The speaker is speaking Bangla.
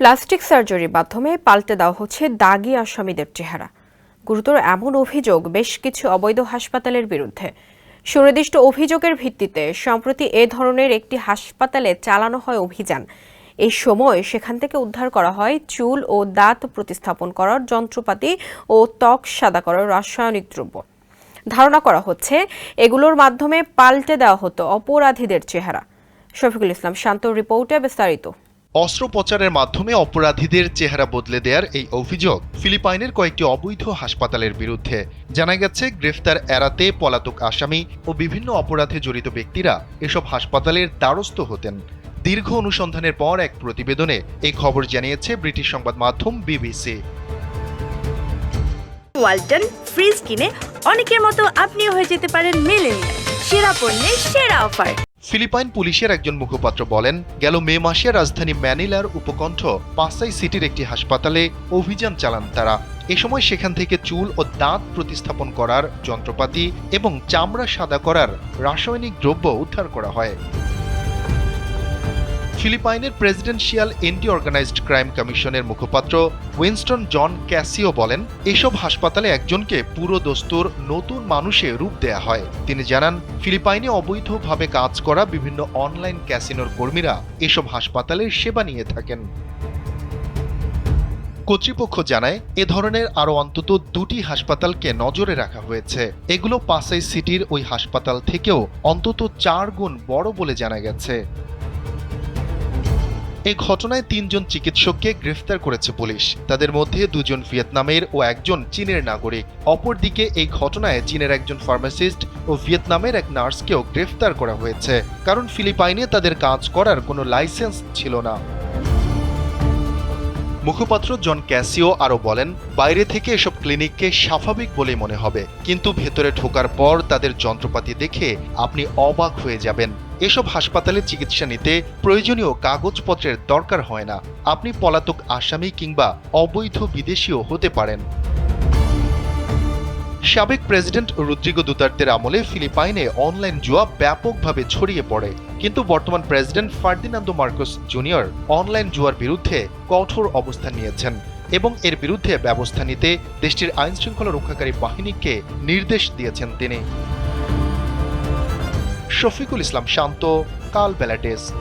প্লাস্টিক সার্জারির মাধ্যমে পাল্টে দেওয়া হচ্ছে দাগী আসামিদের চেহারা। গুরুতর এমন অভিযোগ বেশ কিছু অবৈধ হাসপাতালের বিরুদ্ধে। সুনির্দিষ্ট অভিযোগের ভিত্তিতে সম্প্রতি এ ধরনের একটি হাসপাতালে চালানো হয় অভিযান। এই সময় সেখান থেকে উদ্ধার করা হয় চুল ও দাঁত প্রতিস্থাপন করার যন্ত্রপাতি ও ত্বক সাদা করার রাসায়নিক দ্রব্য। ধারণা করা হচ্ছে এগুলোর মাধ্যমে পাল্টে দেওয়া হতো অপরাধীদের চেহারা। শফিকুল ইসলাম শান্তর রিপোর্টে বিস্তারিত। অস্ত্রোপচারের মাধ্যমে অপরাধীদের চেহারা বদলে দেওয়ার এই অভিযোগ ফিলিপাইনের কয়েকটি অবৈধ হাসপাতালের বিরুদ্ধে। জানা গেছে, গ্রেফতার এড়াতে পলাতক আসামি ও বিভিন্ন অপরাধে জড়িত ব্যক্তিরা এসব হাসপাতালের দ্বারস্থ হতেন। দীর্ঘ অনুসন্ধানের পর এক প্রতিবেদনে এই খবর জানিয়েছে ব্রিটিশ সংবাদ মাধ্যম বিবিসি। ওয়ালটন ফ্রিজ কিনে অনেকের মতো আপনিও হয়ে যেতে পারেন মিলেনিয়াল। সেরা পণ্যের সেরা অফার। ফিলিপাইন পুলিশের একজন মুখপাত্র বলেন, গেল মে মাসে রাজধানী ম্যানিলার উপকণ্ঠ পাসাই সিটির একটি হাসপাতালে অভিযান চালান তারা। এ সময় সেখান থেকে চুল ও দাঁত প্রতিস্থাপন করার যন্ত্রপাতি এবং চামড়া সাদা করার রাসায়নিক দ্রব্য উদ্ধার করা হয়। ফিলিপাইনের প্রেসিডেন্সিয়াল এন্টি অর্গানাইজড ক্রাইম কমিশনের মুখপাত্র উইনস্টন জন ক্যাসিও বলেন, এসব হাসপাতালে একজনকে পুরো দস্তুর নতুন মানুষে রূপ দেয়া হয়। তিনি জানান, ফিলিপাইনে অবৈধভাবে কাজ করা বিভিন্ন অনলাইন ক্যাসিনোর কর্মীরা এসব হাসপাতালের সেবা নিয়ে থাকেন। কর্তৃপক্ষ জানায়, এ ধরনের আরও অন্তত 2টি হাসপাতালকে নজরে রাখা হয়েছে। এগুলো পাসাই সিটির ওই হাসপাতাল থেকেও অন্তত 4 গুণ বড় বলে জানা গেছে। এই ঘটনায় 3 জন চিকিৎসককে গ্রেফতার করেছে পুলিশ। তাদের মধ্যে 2 জন ভিয়েতনামের ও একজন চীনের নাগরিক। অপরদিকে এই ঘটনায় চীনের একজন ফার্মাসিস্ট ও ভিয়েতনামের এক নার্সকেও গ্রেফতার করা হয়েছে, কারণ ফিলিপাইনে তাদের কাজ করার কোনো লাইসেন্স ছিল না। মুখপাত্র জন ক্যাসিও আরও বলেন, বাইরে থেকে এসব ক্লিনিককে স্বাভাবিক বলেই মনে হবে, কিন্তু ভেতরে ঢোকার পর তাদের যন্ত্রপাতি দেখে আপনি অবাক হয়ে যাবেন। এসব হাসপাতালে চিকিৎসা নিতে প্রয়োজনীয় কাগজপত্রের দরকার হয় না। আপনি পলাতক আসামি কিংবা অবৈধ বিদেশিও হতে পারেন। সাবেক প্রেসিডেন্ট রদ্রিগো দুতার্তের আমলে ফিলিপাইনে অনলাইন জুয়া ব্যাপকভাবে ছড়িয়ে পড়ে, কিন্তু বর্তমান president Ferdinando Marcos junior online জুয়ার বিরুদ্ধে কঠোর অবস্থান নিয়েছেন এবং এর বিরুদ্ধে ব্যবস্থা নিতে দেশটির আইনশৃঙ্খলা রক্ষাকারী বাহিনীকে নির্দেশ দিয়েছেন তিনি। শফিকুল ইসলাম শান্ত, কালবেলা ডেস্ক।